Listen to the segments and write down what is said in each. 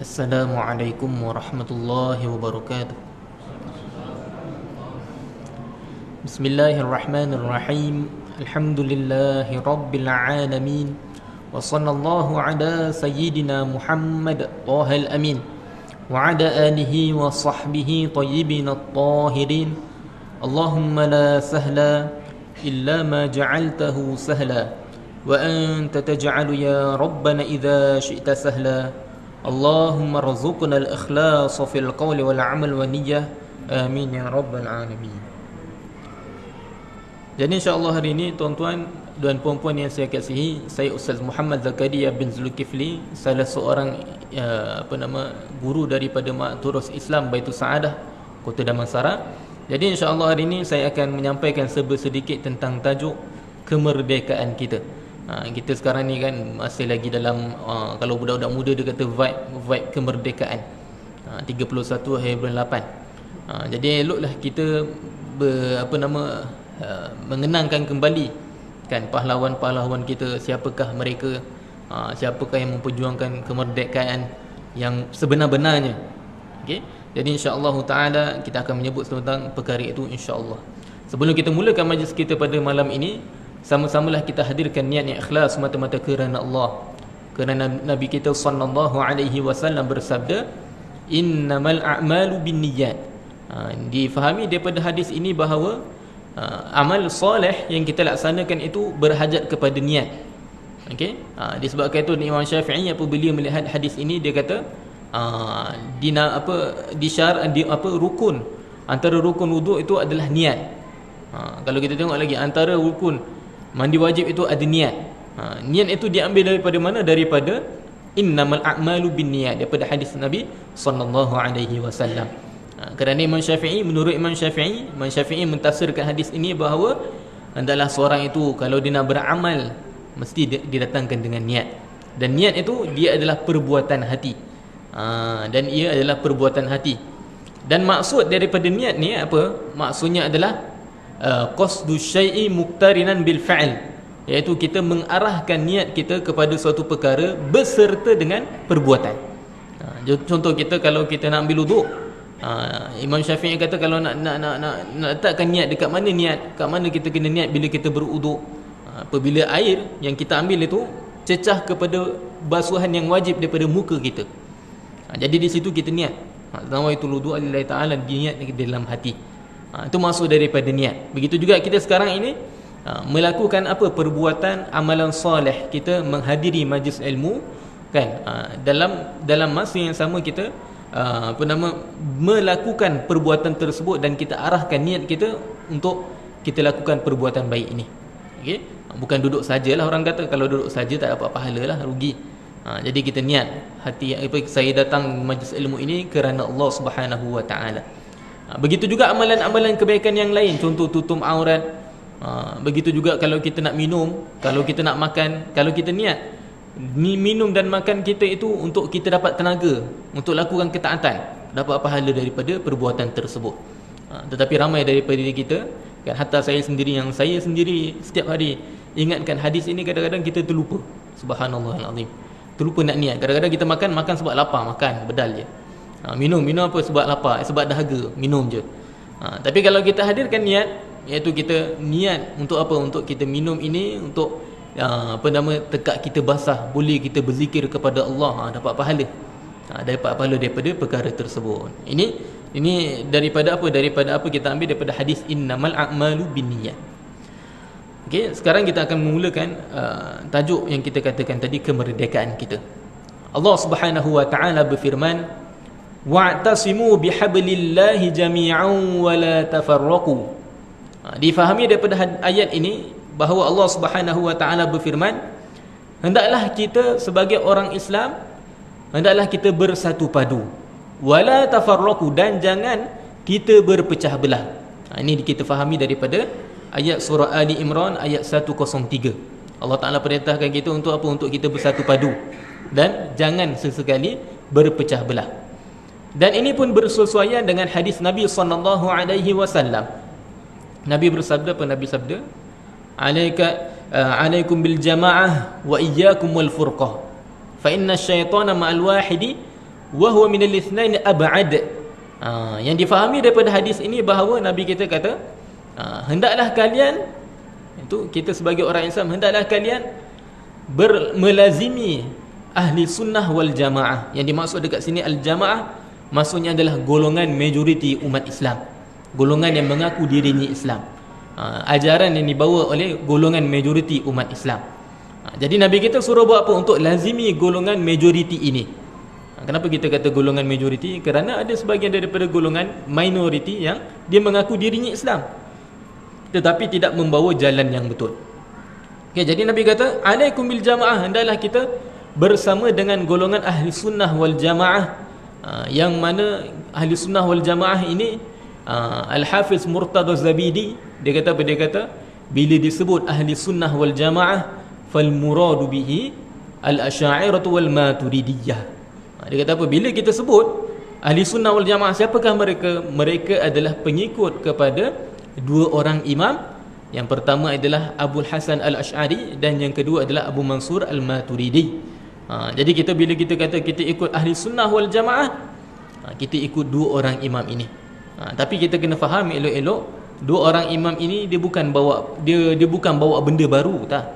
Assalamualaikum warahmatullahi wabarakatuh. Bismillahirrahmanirrahim. Alhamdulillahi rabbil alamin. Wa sallallahu ala sayyidina Muhammad Tahal amin wa ala alihi wa sahbihi tayyibin at-tahirin. Allahumma la sahla illa ma ja'altahu sahla wa anta taj'alu ya rabbana idza syi'ta sahla. Allahumma rzuqna al-ikhlas fil qawli wal amal wa niyyah. Amin ya rabbal alamin. Jadi insya-Allah hari ini tuan-tuan dan puan-puan yang saya kasihi, saya Ustaz Muhammad Zakaria bin Zulkifli, salah seorang guru daripada Ma'turus Islam Baitul Saadah Kota Damansara. Jadi insya-Allah hari ini saya akan menyampaikan sedikit tentang tajuk kemerdekaan kita. Kita sekarang ni kan masih lagi dalam kalau budak-budak muda dia kata vibe kemerdekaan. 31 hari bulan 8. Jadi eloklah kita mengenangkan kembali kan pahlawan-pahlawan kita, siapakah mereka, siapakah yang memperjuangkan kemerdekaan yang sebenar-benarnya. Okey. Jadi insya-Allah taala kita akan menyebut tentang perkara itu insya-Allah. Sebelum kita mulakan majlis kita pada malam ini, sama-samalah kita hadirkan niat yang ikhlas semata-mata kerana Allah. Kerana Nabi kita sallallahu alaihi wasallam bersabda, innamal a'malu binniyat. Difahami daripada hadis ini bahawa amal soleh yang kita laksanakan itu berhajat kepada niat. Okey? Disebabkan itu Imam Syafi'i apabila melihat hadis ini dia kata rukun antara rukun wuduk itu adalah niat. Kalau kita tengok lagi antara rukun mandi wajib itu ada niat. Niat itu diambil daripada mana? Daripada innamal a'malu binniyat, daripada hadis Nabi sallallahu alaihi wasallam. Kerana menurut Imam Syafi'i mentafsirkan hadis ini bahawa hendaklah seorang itu kalau dia nak beramal mesti didatangkan dengan niat. Dan niat itu dia adalah perbuatan hati. Dan ia adalah perbuatan hati. Dan maksud daripada niat ni apa? Maksudnya adalah qasdu syai'i muqtarinan bil fa'il, iaitu kita mengarahkan niat kita kepada suatu perkara beserta dengan perbuatan. Contoh kita kalau kita nak ambil wuduk, Imam Syafi'i kata kalau nak letakkan niat, dekat mana niat, kat mana kita kena niat bila kita berwuduk? Apabila air yang kita ambil itu cecah kepada basuhan yang wajib daripada muka kita. Jadi di situ kita niat. Nawaitul wudu' lillahi ta'ala, niat di dalam hati. Itu maksud daripada niat. Begitu juga kita sekarang ini melakukan apa? Perbuatan amalan soleh. Kita menghadiri majlis ilmu kan, dalam masa yang sama kita melakukan perbuatan tersebut dan kita arahkan niat kita untuk kita lakukan perbuatan baik ini. Okey? Bukan duduk sajalah, orang kata kalau duduk saja tak dapat pahala lah, rugi. Jadi kita niat hati saya datang majlis ilmu ini kerana Allah Subhanahu wa taala. Begitu juga amalan-amalan kebaikan yang lain, contoh tutup aurat. Begitu juga kalau kita nak minum, kalau kita nak makan, kalau kita niat minum dan makan kita itu untuk kita dapat tenaga untuk lakukan ketaatan, dapat pahala daripada perbuatan tersebut. Tetapi ramai daripada kita kan, hatta saya sendiri setiap hari ingatkan hadis ini, kadang-kadang kita terlupa. Subhanallahal azim. Terlupa nak niat. Kadang-kadang kita makan sebab lapar, makan bedal je. Minum apa sebab lapar, sebab dahaga, minum je. Tapi kalau kita hadirkan niat, iaitu kita niat untuk apa? Untuk kita minum ini untuk tekak kita basah, boleh kita berzikir kepada Allah, dapat pahala. Dapat pahala daripada perkara tersebut. Ini daripada apa? Daripada apa kita ambil? Daripada hadis innamal a'malu binniyat. Okey, sekarang kita akan memulakan tajuk yang kita katakan tadi, kemerdekaan kita. Allah Subhanahu wa taala berfirman, wa'tasimu bihablillahi jami'an wa la tafarraqu. Difahami daripada ayat ini bahawa Allah Subhanahu wa taala berfirman, hendaklah kita sebagai orang Islam, hendaklah kita bersatu padu, wala tafarraqu, dan jangan kita berpecah belah. Ini kita fahami daripada ayat surah Ali Imran ayat 103. Allah Taala perintahkan kita untuk apa? Untuk kita bersatu padu dan jangan sesekali berpecah belah. Dan ini pun bersesuaian dengan hadis Nabi sallallahu alaihi wasallam. Nabi bersabda, Nabi sabda, alaikum bil jamaah wa iyyakum wal furqah, fa inna asyaitana ma'al wahidi wa huwa minal itsnain ab'ad. Yang difahami daripada hadis ini bahawa Nabi kita kata, hendaklah kalian, itu kita sebagai orang Islam, hendaklah kalian melazimi ahli sunnah wal jamaah. Yang dimaksud dekat sini al-jamaah maksudnya adalah golongan majoriti umat Islam, golongan yang mengaku dirinya Islam, ajaran yang dibawa oleh golongan majoriti umat Islam. Jadi Nabi kita suruh buat apa? Untuk lazimi golongan majoriti ini. Kenapa kita kata golongan majoriti? Kerana ada sebahagian daripada golongan minoriti yang dia mengaku dirinya Islam tetapi tidak membawa jalan yang betul. Okay, jadi Nabi kata, alaikum bil jamaah, hendaklah kita bersama dengan golongan ahli sunnah wal jamaah. Yang mana ahli sunnah wal jamaah ini, Al-Hafiz Murtada Zabidi dia kata apa? Dia kata bila disebut ahli sunnah wal jamaah, fal muradu bihi al-asy'ariyah wal maturidiyah. Dia kata apa? Bila kita sebut ahli sunnah wal jamaah, siapakah mereka? Mereka adalah pengikut kepada dua orang imam. Yang pertama adalah Abu Hasan Al-Asy'ari dan yang kedua adalah Abu Mansur Al-Maturidi. Jadi kita bila kita kata kita ikut ahli sunnah wal jamaah, kita ikut dua orang imam ini. Tapi kita kena faham elok-elok, dua orang imam ini dia bukan bawa benda baru, tak.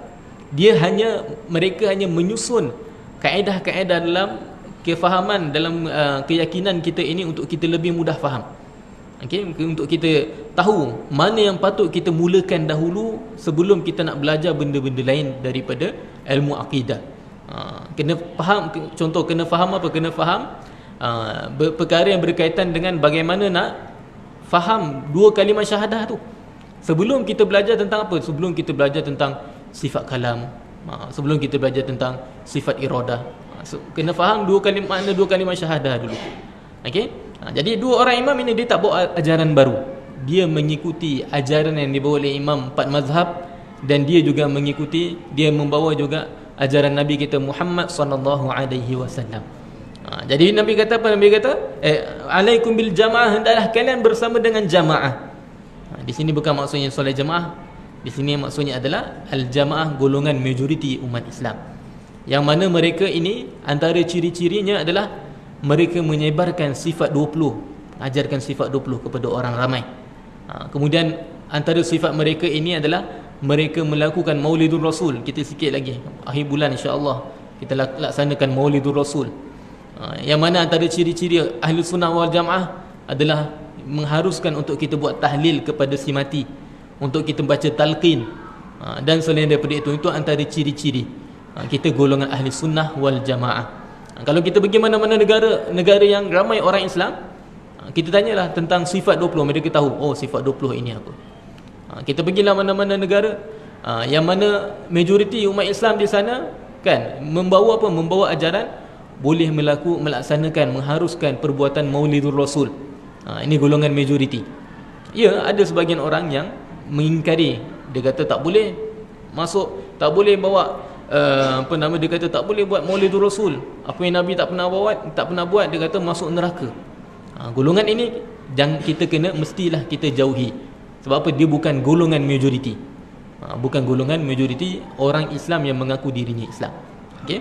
Mereka hanya menyusun kaedah-kaedah dalam kefahaman, dalam keyakinan kita ini untuk kita lebih mudah faham. Okay? Untuk kita tahu mana yang patut kita mulakan dahulu sebelum kita nak belajar benda-benda lain daripada ilmu akidah. Kena faham, contoh kena faham apa? Kena faham perkara yang berkaitan dengan bagaimana nak faham dua kalimah syahadah tu. Sebelum kita belajar tentang apa? Sebelum kita belajar tentang sifat kalam, sebelum kita belajar tentang sifat iradah, kena faham makna dua kalimah syahadah dulu. Okey? Jadi dua orang imam ini dia tak bawa ajaran baru. Dia mengikuti ajaran yang dibawa oleh imam empat mazhab, dan dia juga membawa juga ajaran Nabi kita Muhammad sallallahu alaihi wasallam. Jadi Nabi kata apa? Nabi kata, alaikum bil jamaah, hendaklah kalian bersama dengan jamaah. Di sini bukan maksudnya solat jamaah. Di sini maksudnya adalah al-jamaah, golongan majoriti umat Islam. Yang mana mereka ini antara ciri-cirinya adalah mereka menyebarkan sifat 20, ajarkan sifat 20 kepada orang ramai. Kemudian antara sifat mereka ini adalah mereka melakukan Maulidur Rasul. Kita sikit lagi, akhir bulan insya-Allah kita laksanakan Maulidur Rasul. Yang mana antara ciri-ciri ahli sunnah wal jamaah adalah mengharuskan untuk kita buat tahlil kepada si mati, untuk kita baca talqin, dan selain daripada itu antara ciri-ciri kita golongan ahli sunnah wal jamaah. Kalau kita pergi mana-mana negara yang ramai orang Islam, kita tanyalah tentang sifat 20, mereka tahu, oh sifat 20 ini apa. Kita pergilah mana-mana negara yang mana majoriti umat Islam di sana kan membawa apa? Membawa ajaran boleh melaksanakan, mengharuskan perbuatan Maulidur Rasul. Ini golongan majoriti. Ya, ada sebagian orang yang mengingkari. Dia kata tak boleh masuk, tak boleh bawa dia kata tak boleh buat Maulidur Rasul. Apa yang Nabi tak pernah buat, dia kata masuk neraka. Golongan ini mestilah kita jauhi. Sebab apa? Dia bukan golongan majoriti. Bukan golongan majoriti orang Islam yang mengaku dirinya Islam. Okey.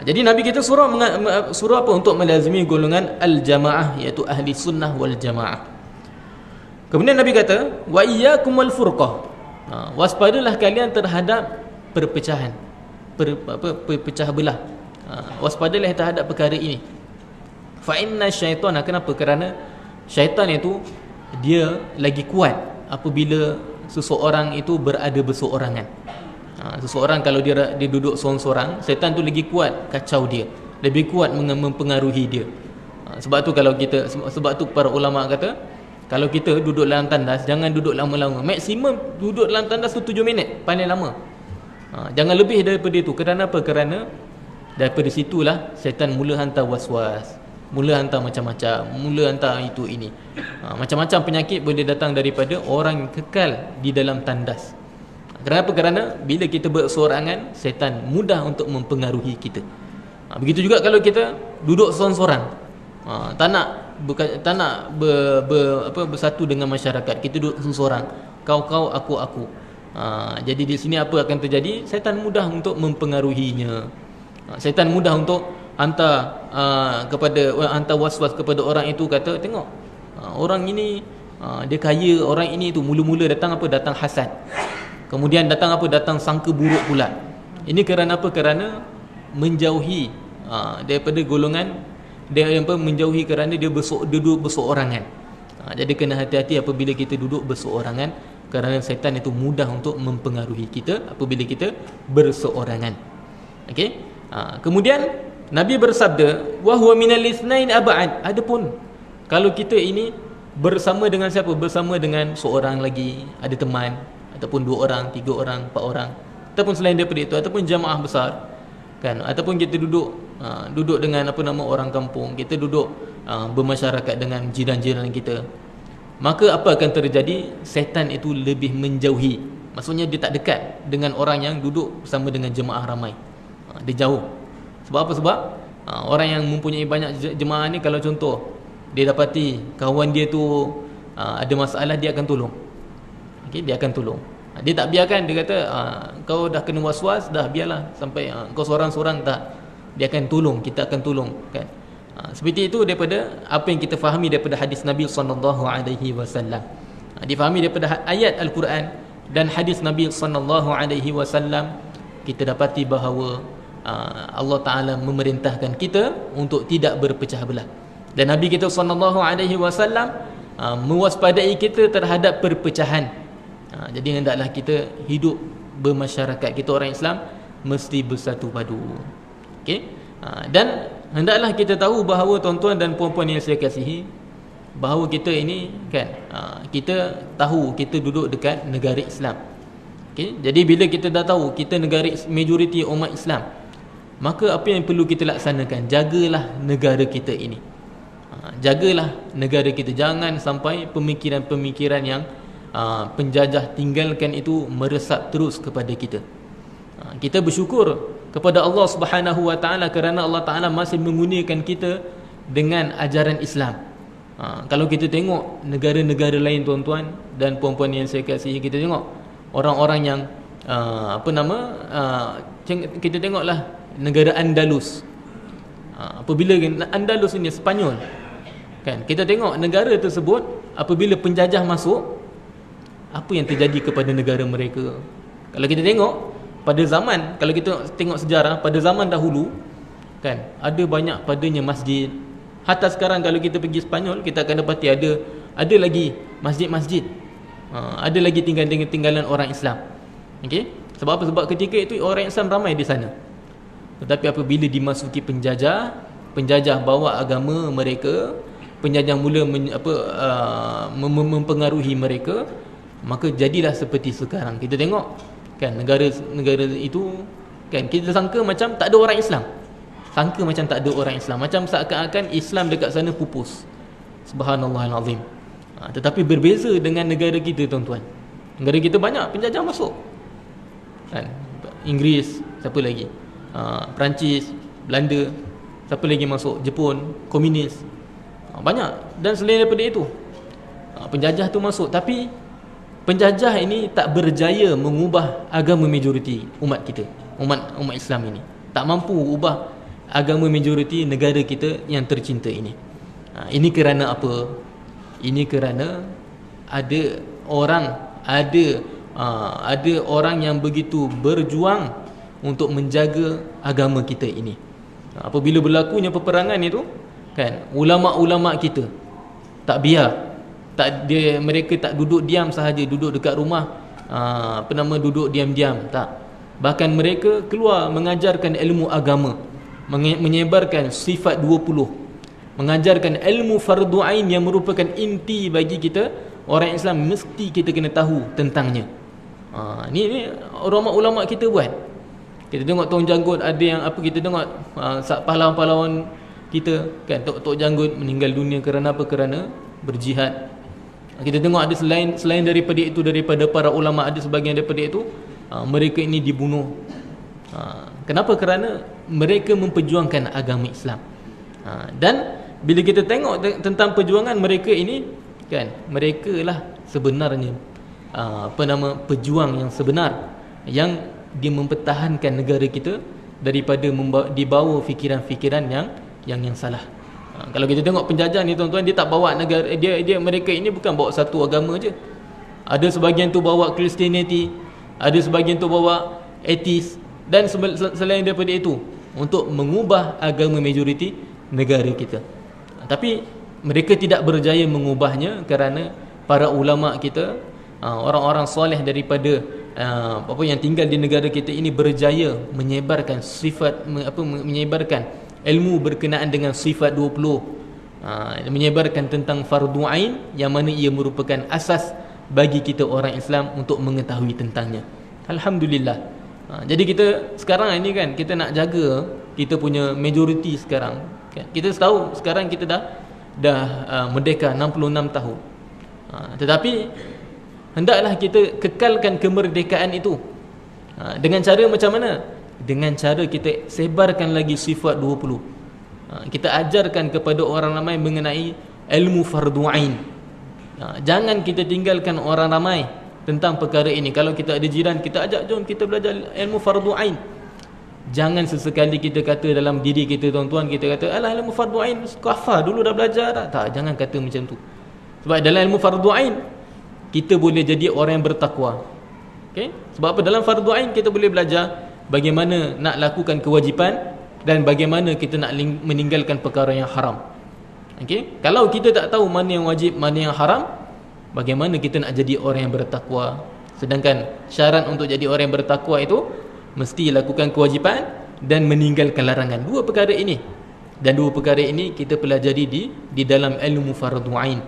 Jadi Nabi kita suruh apa? Untuk melazimi golongan al-jamaah, iaitu ahli sunnah wal jamaah. Kemudian Nabi kata, wa iyyakum wal furqah. Waspadalah kalian terhadap perpecahan, pecah belah. Waspadalah terhadap perkara ini. Fa inna syaitana, kenapa? Kerana syaitan itu dia lagi kuat apabila seseorang itu berada berseorangan. Seseorang kalau dia duduk seorang-seorang, syaitan tu lagi kuat kacau dia, lebih kuat mempengaruhi dia. Sebab tu para ulama kata, kalau kita duduk dalam tandas, jangan duduk lama-lama. Maksimum duduk dalam tandas tu 7 minit paling lama. Jangan lebih daripada itu. Kerana apa? Kerana daripada situlah syaitan mula hantar was-was, mula hantar macam-macam, mula hantar itu ini. Macam-macam penyakit boleh datang daripada orang yang kekal di dalam tandas. Kenapa? Kerana bila kita berseorangan, syaitan mudah untuk mempengaruhi kita. Begitu juga kalau kita duduk seorang-seorang, tak nak bersatu dengan masyarakat. Kita duduk seorang, kau, aku. Jadi di sini apa akan terjadi? Syaitan mudah untuk mempengaruhinya. Syaitan mudah untuk hantar was-was kepada orang itu, kata tengok orang ini dia kaya, orang ini tu mula-mula datang apa, datang hasad, kemudian datang apa, datang sangka buruk pula. Ini kerana apa? Kerana menjauhi daripada golongan dia, menjauhi kerana dia duduk berseorangan. Jadi kena hati-hati apabila kita duduk berseorangan, kerana syaitan itu mudah untuk mempengaruhi kita apabila kita berseorangan. Okey. Kemudian Nabi bersabda, wa huwa minal itsnain ab'ad. Adapun kalau kita ini bersama dengan siapa? Bersama dengan seorang lagi, ada teman, ataupun 2 orang, 3 orang, 4 orang, ataupun selain daripada itu, ataupun jamaah besar, kan, ataupun kita duduk dengan orang kampung, kita duduk bermasyarakat dengan jiran-jiran kita, maka apa akan terjadi? Syaitan itu lebih menjauhi. Maksudnya dia tak dekat dengan orang yang duduk bersama dengan jemaah ramai. Dia jauh. Sebab apa? Sebab orang yang mempunyai banyak jemaah ni, kalau contoh dia dapati kawan dia tu ada masalah, dia akan tolong. Okey, dia akan tolong. Dia tak biarkan, dia kata kau dah kena was-was, dah biarlah sampai kau seorang-seorang, tak. Dia akan tolong, kita akan tolong, kan. Seperti itu daripada apa yang kita fahami daripada hadis Nabi SAW. Difahami daripada ayat Al-Quran dan hadis Nabi SAW, kita dapati bahawa Allah Ta'ala memerintahkan kita untuk tidak berpecah belah. Dan Nabi kita SAW mewaspadai kita terhadap perpecahan. Jadi hendaklah kita hidup bermasyarakat, kita orang Islam mesti bersatu padu. Okay? Dan hendaklah kita tahu bahawa tuan-tuan dan puan-puan yang saya kasihi, bahawa kita ini kan, kita tahu kita duduk dekat negara Islam. Okay? Jadi bila kita dah tahu kita negara majoriti umat Islam, maka apa yang perlu kita laksanakan? Jagalah negara kita ini. Jagalah negara kita. Jangan sampai pemikiran-pemikiran yang penjajah tinggalkan itu meresap terus kepada kita. Kita bersyukur kepada Allah Subhanahu Wa Taala kerana Allah Taala masih menggunakan kita dengan ajaran Islam. Kalau kita tengok negara-negara lain, tuan-tuan dan puan-puan yang saya kasihi, kita tengok orang-orang yang kita tengoklah negara Andalus. Apabila Andalus ini Sepanyol, kan, kita tengok negara tersebut apabila penjajah masuk, apa yang terjadi kepada negara mereka? Kalau kita tengok pada zaman, kalau kita tengok sejarah pada zaman dahulu, kan, ada banyak padanya masjid. Hatta sekarang kalau kita pergi Sepanyol, kita akan dapati ada lagi masjid-masjid. Ada lagi tinggalan orang Islam. Okey? Sebab apa? Sebab ketika itu orang Islam ramai di sana. Tetapi apabila dimasuki penjajah bawa agama mereka, penjajah mula mempengaruhi mereka, maka jadilah seperti sekarang. Kita tengok, kan, negara itu, kan, kita sangka macam tak ada orang Islam. Sangka macam tak ada orang Islam, macam seakan-akan Islam dekat sana pupus. Subhanallahal azim. Tetapi berbeza dengan negara kita, tuan-tuan. Negara kita banyak penjajah masuk, kan. Inggris, siapa lagi? Perancis, Belanda, siapa lagi masuk? Jepun, komunis, banyak. Dan selain daripada itu, penjajah tu masuk. Tapi penjajah ini tak berjaya mengubah agama majoriti umat kita, umat Islam ini. Tak mampu ubah agama majoriti negara kita yang tercinta ini. Ini kerana apa? Ini kerana ada orang yang begitu berjuang untuk menjaga agama kita ini. Apabila berlakunya peperangan itu, kan, ulama-ulama kita tak biar, mereka tak duduk diam sahaja, duduk dekat rumah duduk diam-diam, tak. Bahkan mereka keluar mengajarkan ilmu agama, menyebarkan sifat 20, mengajarkan ilmu fardu ain yang merupakan inti bagi kita orang Islam, mesti kita kena tahu tentangnya. Ni ulama-ulama kita buat. Kita tengok Tok Janggut ada yang kita tengok pahlawan-pahlawan kita, kan, Tok Janggut meninggal dunia kerana apa? Kerana berjihad. Kita tengok ada selain daripada itu, daripada para ulama, ada sebahagian daripada itu mereka ini dibunuh. Kenapa? Kerana mereka memperjuangkan agama Islam. Dan bila kita tengok tentang perjuangan mereka ini, kan, mereka lah sebenarnya pejuang yang sebenar, yang dia mempertahankan negara kita daripada dibawa fikiran-fikiran yang salah. Kalau kita tengok penjajah ni tuan-tuan, dia tak bawa negara dia mereka ini bukan bawa satu agama je. Ada sebahagian tu bawa Christianity, ada sebahagian tu bawa atheist, dan selain daripada itu untuk mengubah agama majoriti negara kita. Tapi mereka tidak berjaya mengubahnya kerana para ulama kita, orang-orang soleh daripada apa yang tinggal di negara kita ini berjaya menyebarkan menyebarkan ilmu berkenaan dengan sifat 20, menyebarkan tentang fardu ain, yang mana ia merupakan asas bagi kita orang Islam untuk mengetahui tentangnya. Alhamdulillah. Jadi kita sekarang ini kan, kita nak jaga kita punya majoriti sekarang kan. Kita tahu sekarang kita dah merdeka 66 tahun. Tetapi hendaklah kita kekalkan kemerdekaan itu. Dengan cara macam mana? Dengan cara kita sebarkan lagi sifat 20. Kita ajarkan kepada orang ramai mengenai ilmu fardu ain. Jangan kita tinggalkan orang ramai tentang perkara ini. Kalau kita ada jiran, kita ajak, jom kita belajar ilmu fardu ain. Jangan sesekali kita kata dalam diri kita, tuan-tuan, kita kata, alah, ilmu fardu ain kafar dulu dah belajar dah. Tak, jangan kata macam tu. Sebab dalam ilmu fardu ain kita boleh jadi orang yang bertakwa. Okay? Sebab apa? Dalam fardu ain kita boleh belajar bagaimana nak lakukan kewajipan dan bagaimana kita nak meninggalkan perkara yang haram. Okay? Kalau kita tak tahu mana yang wajib, mana yang haram, bagaimana kita nak jadi orang yang bertakwa? Sedangkan syarat untuk jadi orang yang bertakwa itu mesti lakukan kewajipan dan meninggalkan larangan. Dua perkara ini. Dan dua perkara ini kita pelajari di dalam ilmu fardu ain.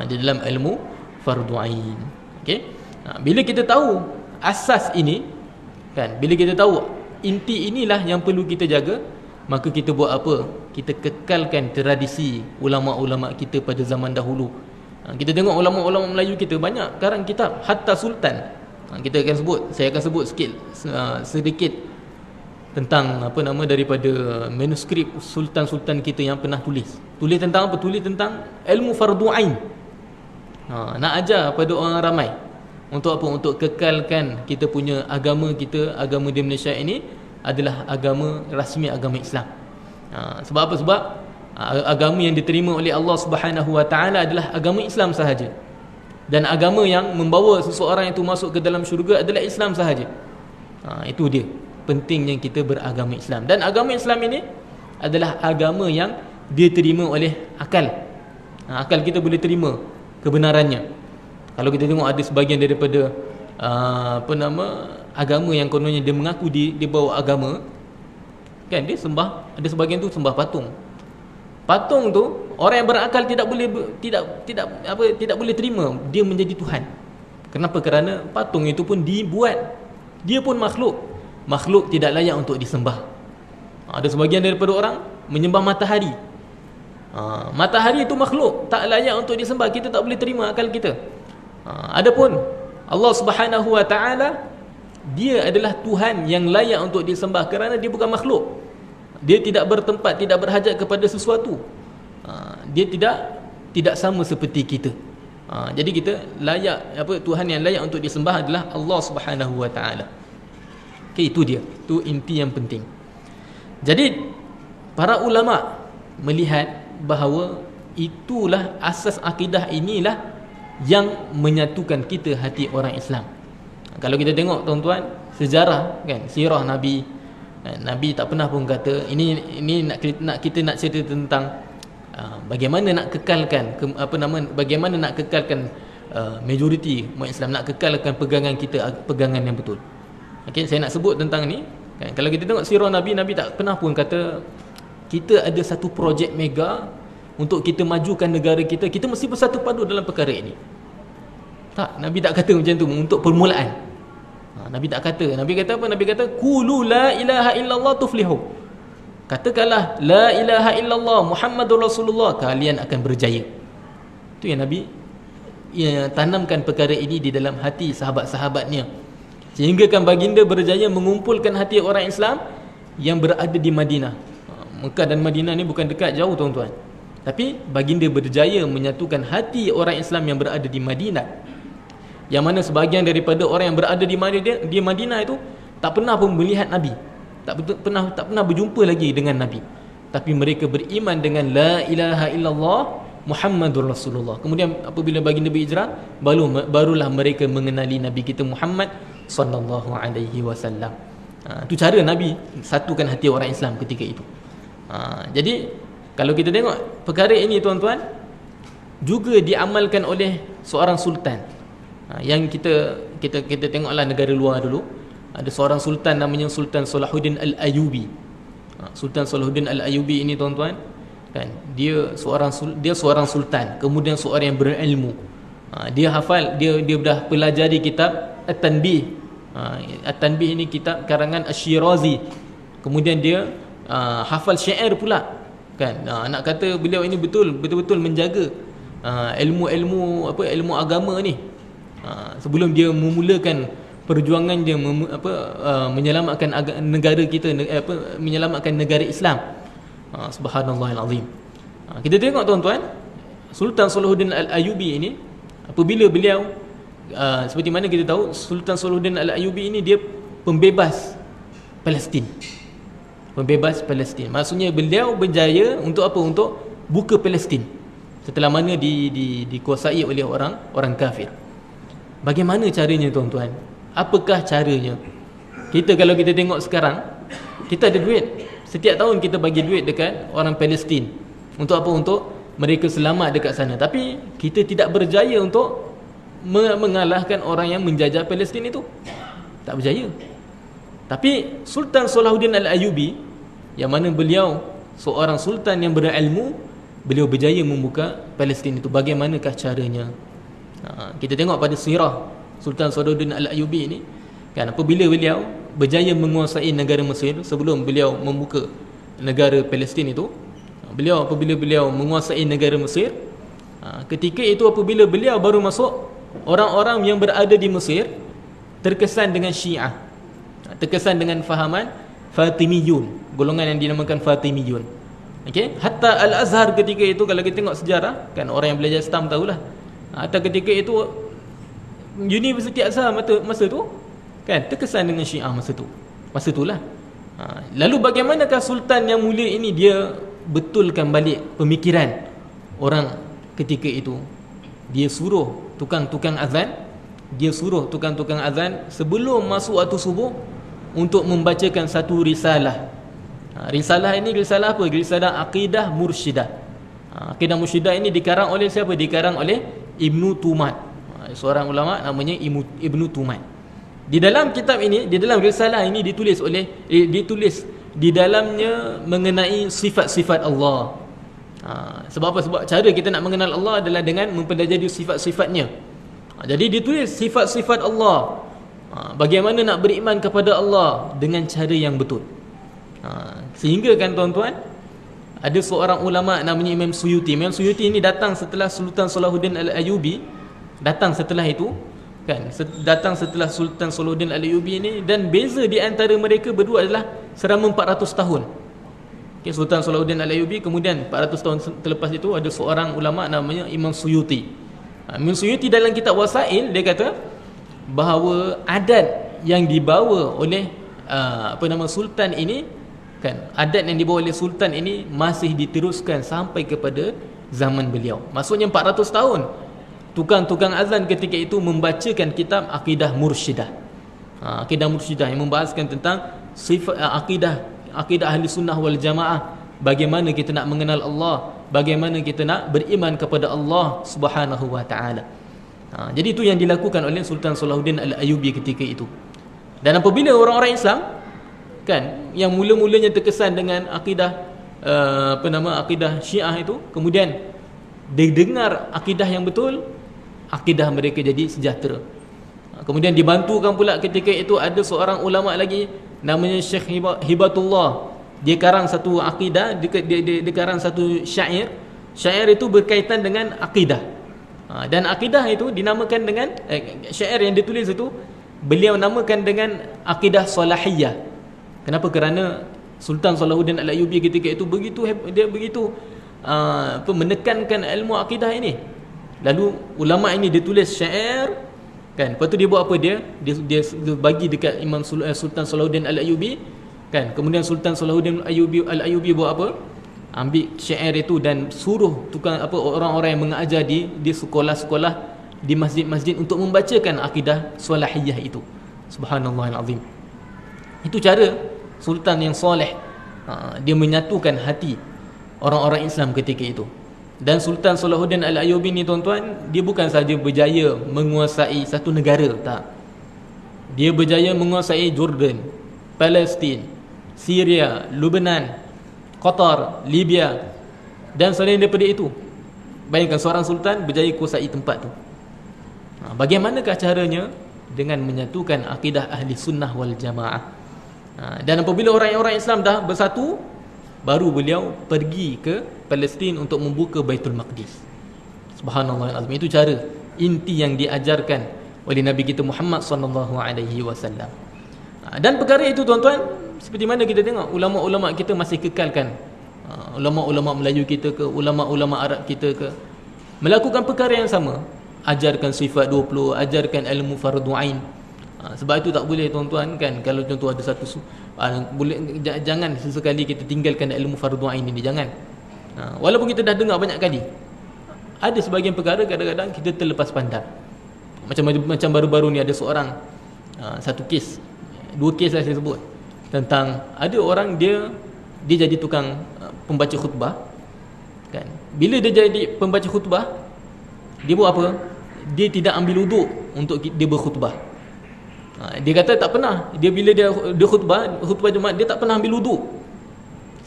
Di dalam ilmu fardu ain. Okey. Bila kita tahu asas ini kan, bila kita tahu inti inilah yang perlu kita jaga, maka kita buat apa? Kita kekalkan tradisi ulama-ulama kita pada zaman dahulu. Kita tengok ulama-ulama Melayu kita banyak karang kitab, hatta sultan. Saya akan sebut sedikit tentang daripada manuskrip sultan-sultan kita yang pernah tulis tentang apa? Tulis tentang ilmu fardu ain. Nak ajar pada orang ramai untuk apa? Untuk kekalkan kita punya agama kita, agama di Malaysia ini adalah agama rasmi, agama Islam. Sebab apa? Sebab agama yang diterima oleh Allah Subhanahu Wa Taala adalah agama Islam sahaja. Dan agama yang membawa seseorang itu masuk ke dalam syurga adalah Islam sahaja. Itu dia pentingnya kita beragama Islam. Dan agama Islam ini adalah agama yang diterima oleh akal. Akal kita boleh terima kebenarannya. Kalau kita tengok ada sebahagian daripada agama yang kononnya dia mengaku dia bawa agama kan, dia sembah, ada sebahagian tu sembah patung. Patung tu orang yang berakal tidak boleh terima dia menjadi Tuhan. Kenapa? Kerana patung itu pun dibuat, dia pun makhluk tidak layak untuk disembah. Ada sebahagian daripada orang menyembah matahari. Matahari itu makhluk tak layak untuk disembah, kita tak boleh terima akal kita. Adapun Allah Subhanahu Wa Taala, dia adalah Tuhan yang layak untuk disembah kerana dia bukan makhluk. Dia tidak bertempat, tidak berhajat kepada sesuatu. Dia tidak sama seperti kita. Jadi kita layak, Tuhan yang layak untuk disembah adalah Allah Subhanahu Wa Taala. Okay, itu dia. Itu inti yang penting. Jadi para ulama melihat bahawa itulah asas akidah, inilah yang menyatukan kita hati orang Islam. Kalau kita tengok tuan-tuan sejarah kan, sirah Nabi, Nabi tak pernah pun kata ini kita nak cerita tentang bagaimana nak kekalkan bagaimana nak kekalkan majoriti umat Islam, nak kekalkan pegangan kita, pegangan yang betul. Okey, saya nak sebut tentang ni kan. Kalau kita tengok sirah Nabi, Nabi tak pernah pun kata kita ada satu projek mega untuk kita majukan negara kita, kita mesti bersatu padu dalam perkara ini. Tak, Nabi tak kata macam tu untuk permulaan. Nabi tak kata. Nabi kata apa? Nabi kata qulu la ilaha illallah tuflihu. Katakanlah la ilaha illallah Muhammadur Rasulullah, kalian akan berjaya. Itu yang Nabi tanamkan perkara ini di dalam hati sahabat-sahabatnya, sehingga kan baginda berjaya mengumpulkan hati orang Islam yang berada di Madinah. Mekah dan Madinah ni bukan dekat, jauh tuan-tuan. Tapi baginda berjaya menyatukan hati orang Islam yang berada di Madinah, yang mana sebahagian daripada orang yang berada di Madinah itu tak pernah pun melihat Nabi. tak pernah berjumpa lagi dengan Nabi, tapi mereka beriman dengan la ilaha illallah Muhammadur Rasulullah. Kemudian apabila baginda berhijrah, barulah mereka mengenali Nabi kita Muhammad sallallahu alaihi wasallam. Itu cara Nabi satukan hati orang Islam ketika itu. Jadi kalau kita tengok perkara ini tuan-tuan, juga diamalkan oleh seorang sultan. Yang kita tengoklah negara luar dulu, ada seorang sultan namanya Sultan Salahuddin Al-Ayyubi. Sultan Salahuddin Al-Ayyubi ini tuan-tuan, kan, dia seorang sultan, kemudian seorang yang berilmu. Dia hafal, dia dah pelajari kitab At-Tanbih. At-Tanbih ini kitab karangan Asy-Syirazi. Kemudian dia hafal syair pula, kan. Nak kata beliau ini betul-betul menjaga ilmu agama ni. Sebelum dia memulakan perjuangan dia menyelamatkan negara kita, menyelamatkan negara Islam. Subhanallahil azim. Kita tengok tuan-tuan, Sultan Salahuddin Al-Ayyubi ini, apabila beliau seperti mana kita tahu, Sultan Salahuddin Al-Ayyubi ini dia pembebas Palestin. Pembebas Palestin. Maksudnya beliau berjaya untuk apa? Untuk buka Palestin setelah mana dikuasai oleh orang kafir. Bagaimana caranya tuan-tuan? Apakah caranya? Kalau kita tengok sekarang, kita ada duit. Setiap tahun kita bagi duit dekat orang Palestin. Untuk apa? Untuk mereka selamat dekat sana. Tapi kita tidak berjaya untuk mengalahkan orang yang menjajah Palestin itu. Tak berjaya. Tapi Sultan Salahuddin Al-Ayyubi, yang mana beliau seorang sultan yang berilmu, beliau berjaya membuka Palestin itu. Bagaimanakah caranya? Kita tengok pada sirah Sultan Salahuddin Al-Ayyubi ini, kan, apabila beliau berjaya menguasai negara Mesir, sebelum beliau membuka negara Palestin itu, apabila beliau menguasai negara Mesir, ketika itu apabila beliau baru masuk, orang-orang yang berada di Mesir terkesan dengan Syiah, terkesan dengan fahaman Fatimiyun, golongan yang dinamakan Fatimiyun. Okey, hatta Al-Azhar ketika itu, kalau kita tengok sejarah, kan, orang yang belajar Islam tahulah, hatta ketika itu Universiti Azhar masa tu, kan, terkesan dengan Syiah masa itulah. Lalu bagaimanakah sultan yang mulia ini dia betulkan balik pemikiran orang ketika itu? Dia suruh tukang-tukang azan sebelum masuk waktu subuh untuk membacakan satu risalah. Risalah ini risalah apa? Risalah Aqidah Mursyidah. Aqidah Mursyidah ini dikarang oleh siapa? Dikarang oleh Ibnu Tumat, seorang ulama namanya Ibnu Tumat. Di dalam kitab ini, di dalam risalah ini ditulis di dalamnya mengenai sifat-sifat Allah. Sebab apa? Sebab cara kita nak mengenal Allah adalah dengan mempelajari sifat-sifatnya. Jadi ditulis sifat-sifat Allah. Bagaimana nak beriman kepada Allah dengan cara yang betul. Sehingga kan tuan-tuan, ada seorang ulama namanya Imam Suyuti. Imam Suyuti ini datang setelah Sultan Salahuddin Al-Ayyubi. Datang setelah itu, kan, datang setelah Sultan Salahuddin Al-Ayyubi ini, dan beza di antara mereka berdua adalah selama 400 tahun. Okay, Sultan Salahuddin Al-Ayyubi, kemudian 400 tahun terlepas itu ada seorang ulama namanya Imam Suyuti. Imam Suyuti dalam kitab Wasail dia kata bahawa adat yang dibawa oleh sultan ini, kan, adat yang dibawa oleh sultan ini masih diteruskan sampai kepada zaman beliau. Maksudnya 400 tahun tukang-tukang azan ketika itu membacakan kitab Aqidah Mursyidah. Aqidah Mursyidah yang membahaskan tentang sifat akidah ahli sunnah wal jamaah, bagaimana kita nak mengenal Allah, bagaimana kita nak beriman kepada Allah Subhanahu wa taala. Jadi itu yang dilakukan oleh Sultan Salahuddin Al-Ayyubi ketika itu. Dan apabila orang-orang Islam, kan, yang mula-mulanya terkesan dengan akidah akidah Syiah itu, kemudian didengar akidah yang betul, akidah mereka jadi sejahtera. Kemudian dibantukan pula ketika itu ada seorang ulama lagi namanya Syekh Hibatullah. Dia karang satu akidah, dia karang satu syair. Syair itu berkaitan dengan akidah. Dan akidah itu dinamakan dengan syair yang ditulis itu beliau namakan dengan akidah salahiyah. Kenapa? Kerana Sultan Salahuddin Al-Ayyubi ketika itu dia begitu menekankan ilmu akidah ini. Lalu ulama ini dia tulis syair, kan, lepas tu dia buat apa? Dia bagi dekat Imam Sultan Salahuddin Al-Ayyubi, Kan, kemudian Sultan Salahuddin Al-Ayyubi buat apa? Ambil syair itu dan suruh tukang orang-orang yang mengajar di sekolah-sekolah, di masjid-masjid untuk membacakan akidah salahiyah itu. Subhanallahil azim. Itu cara sultan yang soleh, dia menyatukan hati orang-orang Islam ketika itu. Dan Sultan Salahuddin Al-Ayyubi ni tuan-tuan, dia bukan saja berjaya menguasai satu negara, tak. Dia berjaya menguasai Jordan, Palestin, Syria, Lebanon, Qatar, Libya dan selain daripada itu. Bayangkan seorang sultan berjaya kuasai tempat tu. Bagaimanakah caranya? Dengan menyatukan akidah ahli sunnah wal jamaah. Dan apabila orang-orang Islam dah bersatu, baru beliau pergi ke Palestin untuk membuka Baitul Maqdis. Subhanallah azim. Itu cara inti yang diajarkan oleh Nabi kita Muhammad sallallahu alaihi wasallam. Dan perkara itu tuan-tuan, seperti mana kita tengok ulama-ulama kita masih kekalkan, ulama-ulama Melayu kita ke, ulama-ulama Arab kita ke, melakukan perkara yang sama. Ajarkan sifat 20, ajarkan ilmu fardu ain. Sebab itu tak boleh tuan-tuan kan, kalau contoh ada satu boleh, jangan sesekali kita tinggalkan ilmu fardu ain ini, jangan. Walaupun kita dah dengar banyak kali, ada sebahagian perkara kadang-kadang kita terlepas pandang. Macam baru-baru ni ada seorang, satu kes, dua kes lah saya sebut, tentang ada orang dia jadi tukang pembaca khutbah kan. Bila dia jadi pembaca khutbah, dia buat apa? Dia tidak ambil wuduk untuk dia berkhutbah. Dia kata tak pernah, bila dia khutbah Jumaat, dia tak pernah ambil wuduk.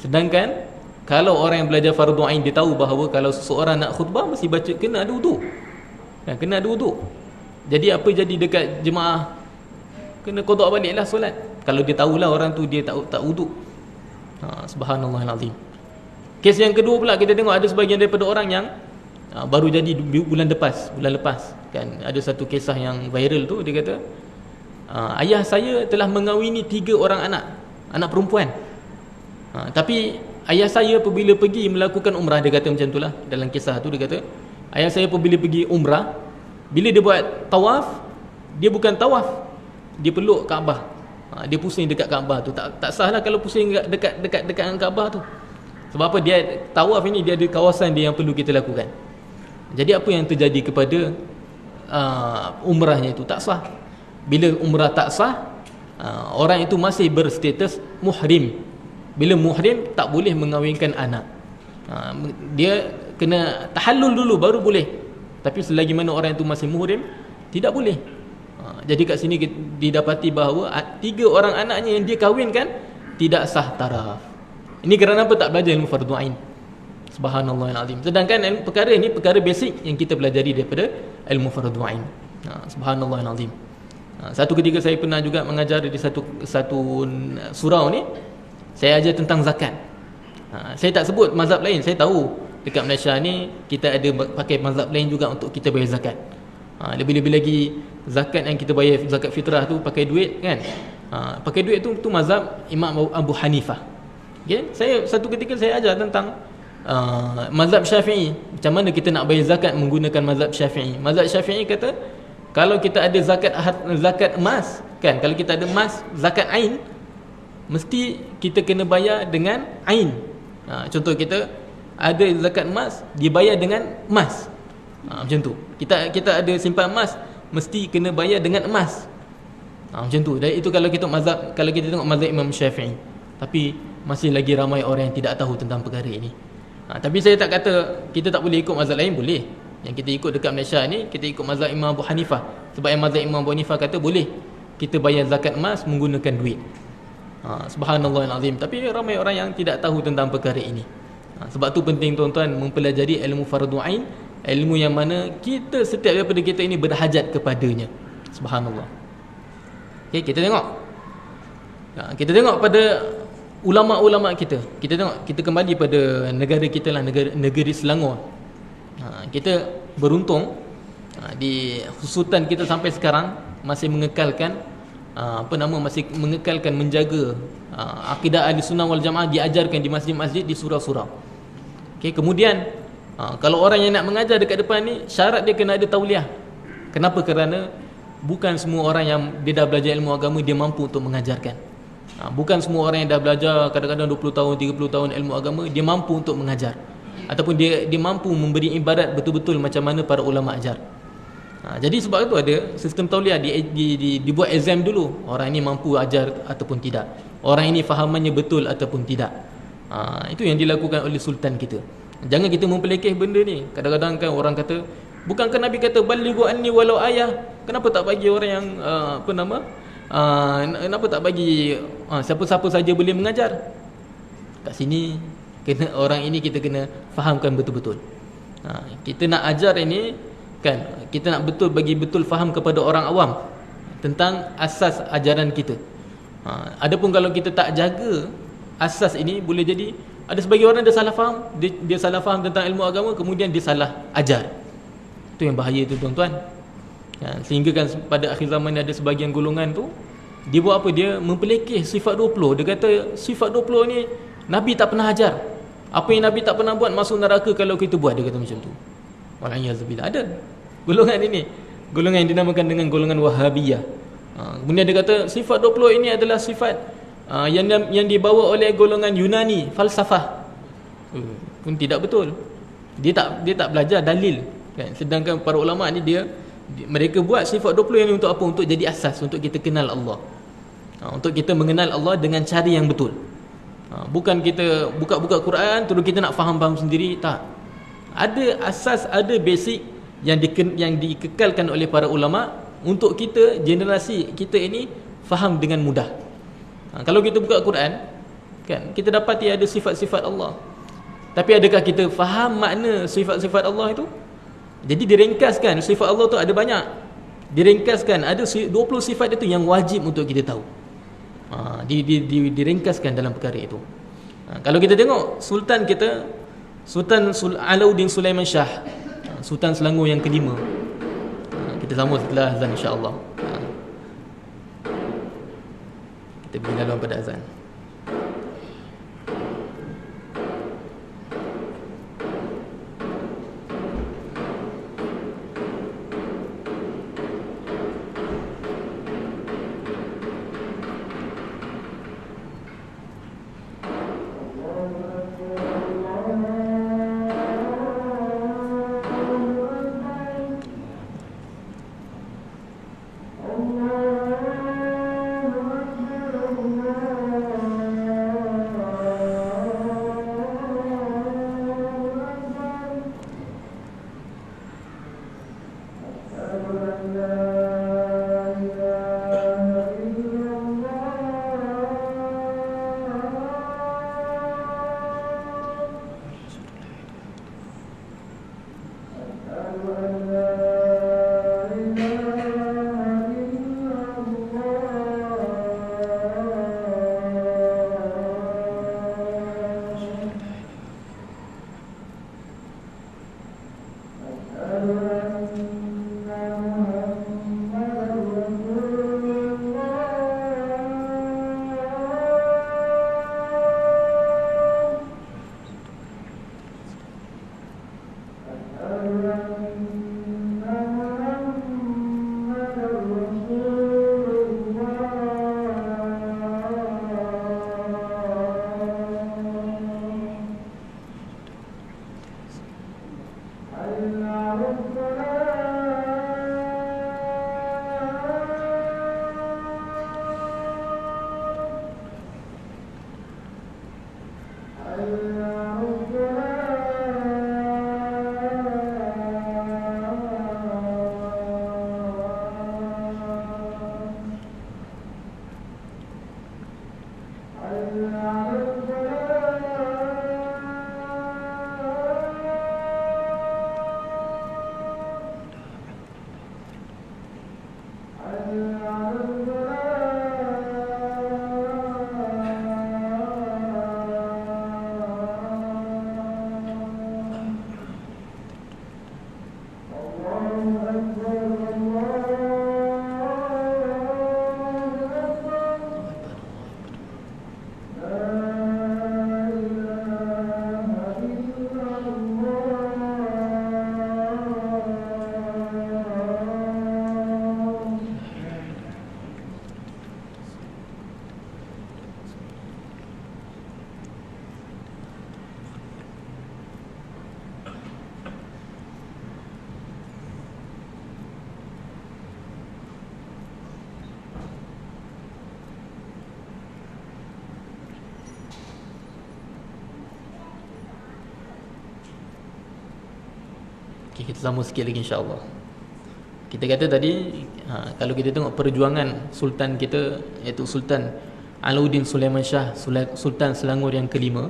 Sedangkan kalau orang yang belajar fardu ain, dia tahu bahawa kalau seseorang nak khutbah mesti baca, kena ada wuduk. Kena ada wuduk. Jadi apa jadi dekat jemaah? Kena qada baliklah solat. Kalau dia tahulah orang tu dia tak wuduk. Subhanallahil azim. Kes yang kedua pula, kita tengok ada sebahagian daripada orang yang baru jadi bulan lepas kan, ada satu kisah yang viral tu. Dia kata, ayah saya telah mengawini 3 orang anak perempuan, tapi ayah saya apabila pergi melakukan umrah, dia kata macam itulah dalam kisah tu. Dia kata ayah saya apabila pergi umrah, bila dia buat tawaf, dia bukan tawaf, dia peluk Kaabah. Dia pusing dekat Kaabah tu. Tak sahlah kalau pusing dekat dengan Kaabah tu. Sebab apa? Dia tawaf ini, dia ada kawasan dia yang perlu kita lakukan. Jadi apa yang terjadi kepada umrahnya itu? Tak sah. Bila umrah tak sah, orang itu masih berstatus muhrim. Bila muhrim, tak boleh mengawinkan anak. Dia kena tahallul dulu baru boleh. Tapi selagi mana orang itu masih muhrim, tidak boleh. Jadi kat sini didapati bahawa 3 orang anaknya yang dia kahwinkan tidak sah taraf. Ini kerana apa? Tak belajar ilmu fardu ain. Subhanallahil azim. Sedangkan perkara ini perkara basic yang kita pelajari daripada ilmu fardu ain. Subhanallahil azim. Satu ketika saya pernah juga mengajar di satu surau ni, saya ajar tentang zakat. Saya tak sebut mazhab lain. Saya tahu dekat Malaysia ni kita ada pakai mazhab lain juga untuk kita bayar zakat. Lebih-lebih lagi zakat yang kita bayar, zakat fitrah tu pakai duit kan. Pakai duit tu mazhab Imam Abu Hanifah. Okay? Satu ketika saya ajar tentang mazhab Syafi'i, macam mana kita nak bayar zakat menggunakan mazhab Syafi'i. Mazhab Syafi'i kata kalau kita ada zakat emas kan, kalau kita ada emas zakat ain, mesti kita kena bayar dengan ain. Contoh kita ada zakat emas, dibayar dengan emas. Macam tu. Kita ada simpan emas, mesti kena bayar dengan emas. Macam tu. Dan itu kalau kita tengok mazhab Imam Syafi'i. Tapi masih lagi ramai orang yang tidak tahu tentang perkara ini. Tapi saya tak kata kita tak boleh ikut mazhab lain, boleh. Yang kita ikut dekat Malaysia ni, kita ikut mazhab Imam Abu Hanifah. Sebab yang mazhab Imam Abu Hanifah kata boleh kita bayar zakat emas menggunakan duit. Subhanallahil azim. Tapi ramai orang yang tidak tahu tentang perkara ini. Sebab tu penting tuan-tuan mempelajari ilmu fardu ain, ilmu yang mana kita, setiap daripada kita ini berhajat kepadanya. Subhanallah. Okay, kita tengok pada ulama-ulama kita. Kita kembali pada negara kita lah, negeri Selangor. Kita beruntung di sultan kita sampai sekarang masih mengekalkan masih mengekalkan, menjaga akidah ahli sunnah wal jamaah diajarkan di masjid-masjid, di surau-surau. Okay, kemudian kalau orang yang nak mengajar dekat depan ni, syarat dia kena ada tauliah. Kenapa? Kerana bukan semua orang yang dia dah belajar ilmu agama dia mampu untuk mengajarkan. Bukan semua orang yang dah belajar kadang-kadang 20 tahun, 30 tahun ilmu agama dia mampu untuk mengajar, ataupun dia mampu memberi ibarat betul-betul macam mana para ulama ajar. Jadi sebab itu ada sistem tauliah, dibuat exam dulu. Orang ini mampu ajar ataupun tidak, orang ini fahamannya betul ataupun tidak. Itu yang dilakukan oleh sultan kita. Jangan kita mempelekeh benda ni. Kadang-kadang kan orang kata, bukankah Nabi kata balighu anni walau ayah? Kenapa tak bagi orang yang kenapa tak bagi siapa-siapa saja boleh mengajar? Kat sini kena orang ini kita kena fahamkan betul-betul. Kita nak ajar ini kan, kita nak betul bagi betul faham kepada orang awam tentang asas ajaran kita. Adapun kalau kita tak jaga asas ini, boleh jadi ada sebagian orang dia salah faham, dia salah faham tentang ilmu agama, kemudian dia salah ajar. Itu yang bahaya tu tuan-tuan. Sehingga kan pada akhir zaman ada sebagian golongan tu, dia buat apa? Dia mempelekeh sifat 20. Dia kata sifat 20 ni Nabi tak pernah ajar. Apa yang Nabi tak pernah buat masuk neraka kalau kita buat, dia kata macam tu. Walaiyazubillah. Ada golongan ini, golongan yang dinamakan dengan golongan Wahabiyah. Kemudian dia kata sifat 20 ini adalah sifat yang dibawa oleh golongan Yunani, falsafah. Pun tidak betul. Dia tak belajar dalil kan? Sedangkan para ulama ni mereka buat sifat 20 ini untuk apa? Untuk jadi asas untuk kita kenal Allah, untuk kita mengenal Allah dengan cara yang betul. Bukan kita buka-buka Quran terus kita nak faham-faham sendiri. Tak. Ada asas, ada basic yang dikekalkan oleh para ulama untuk kita, generasi kita ini faham dengan mudah. Kalau kita buka Quran kan, kita dapati ada sifat-sifat Allah, tapi adakah kita faham makna sifat-sifat Allah itu? Jadi diringkaskan, sifat Allah tu ada banyak, diringkaskan ada 20 sifat itu yang wajib untuk kita tahu. Diringkaskan dalam perkara itu. Kalau kita tengok sultan kita, Sultan Alauddin Sulaiman Shah, Sultan Selangor yang kelima. Kita sambung setelah azan insya-Allah. Kita beri laluan pada azan. Okay, kita sambung sikit lagi insya-Allah. Kita kata tadi kalau kita tengok perjuangan sultan kita, iaitu Sultan Alauddin Sulaiman Shah, Sultan Selangor yang kelima,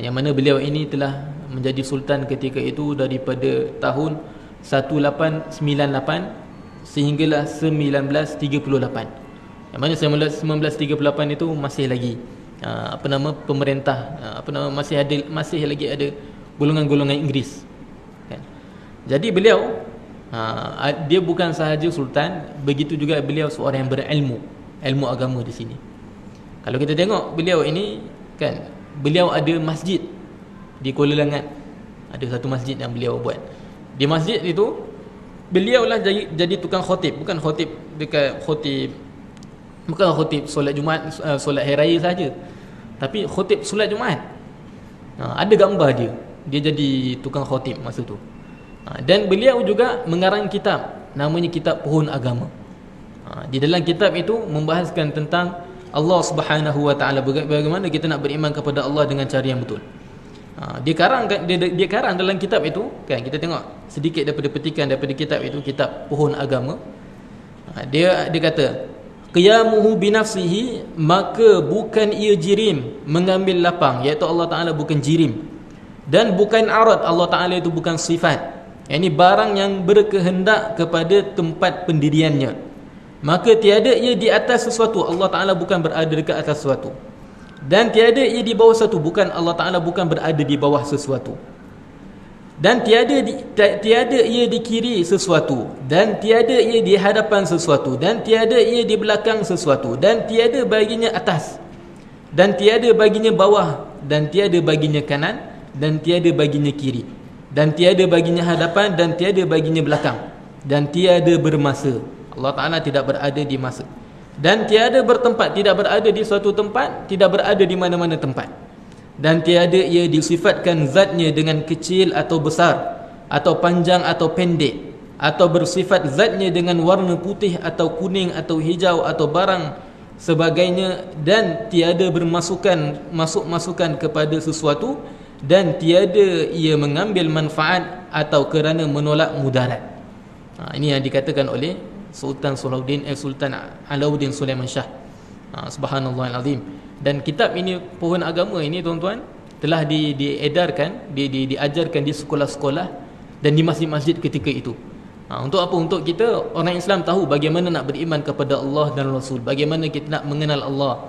yang mana beliau ini telah menjadi sultan ketika itu daripada tahun 1898 sehinggalah 1938. Yang mana 1938 itu masih lagi pemerintah masih lagi ada golongan-golongan Inggeris, kan? Jadi beliau dia bukan sahaja sultan, begitu juga beliau seorang yang berilmu, ilmu agama di sini. Kalau kita tengok beliau ini, kan, beliau ada masjid di Kuala Langat. Ada satu masjid yang beliau buat. Di masjid itu beliau lah jadi tukang khotib, bukan khotib solat Jumaat, solat hari raya saja, tapi khotib solat Jumaat. Ada gambar dia jadi tukang khotib masa tu. Dan beliau juga mengarang kitab, namanya Kitab Pohon Agama. Di dalam kitab itu membahaskan tentang Allah Subhanahu Wa Taala, bagaimana kita nak beriman kepada Allah dengan cara yang betul. Dia karang dalam kitab itu, kan, kita tengok sedikit daripada petikan daripada kitab itu, Kitab Pohon Agama. Dia kata, qiyamuhu binafsihi, maka bukan ia jirim mengambil lapang, iaitu Allah Taala bukan jirim, dan bukan arad, Allah Taala itu bukan sifat. Ini barang yang berkehendak kepada tempat pendiriannya, maka tiada ia di atas sesuatu, Allah Ta'ala bukan berada dekat atas sesuatu. Dan tiada ia di bawah sesuatu, bukan, Allah Ta'ala bukan berada di bawah sesuatu. Dan tiada ia di kiri sesuatu, dan tiada ia di hadapan sesuatu, dan tiada ia di belakang sesuatu, dan tiada baginya atas, dan tiada baginya bawah, dan tiada baginya kanan, dan tiada baginya kiri, dan tiada baginya hadapan, dan tiada baginya belakang, dan tiada bermasa. Allah Ta'ala tidak berada di masa, dan tiada bertempat, tidak berada di suatu tempat, tidak berada di mana-mana tempat, dan tiada ia disifatkan zatnya dengan kecil atau besar, atau panjang atau pendek, atau bersifat zatnya dengan warna putih atau kuning atau hijau atau barang sebagainya, dan tiada masuk-masukan kepada sesuatu, dan tiada ia mengambil manfaat atau kerana menolak mudarat. Ini yang dikatakan oleh Sultan Alauddin Sulaiman Shah. Subhanallahil azim. Dan kitab ini, Pohon Agama ini, tuan-tuan, telah diedarkan, diajarkan di sekolah-sekolah dan di masjid-masjid ketika itu. Untuk apa? Untuk kita orang Islam tahu bagaimana nak beriman kepada Allah dan Rasul, bagaimana kita nak mengenal Allah.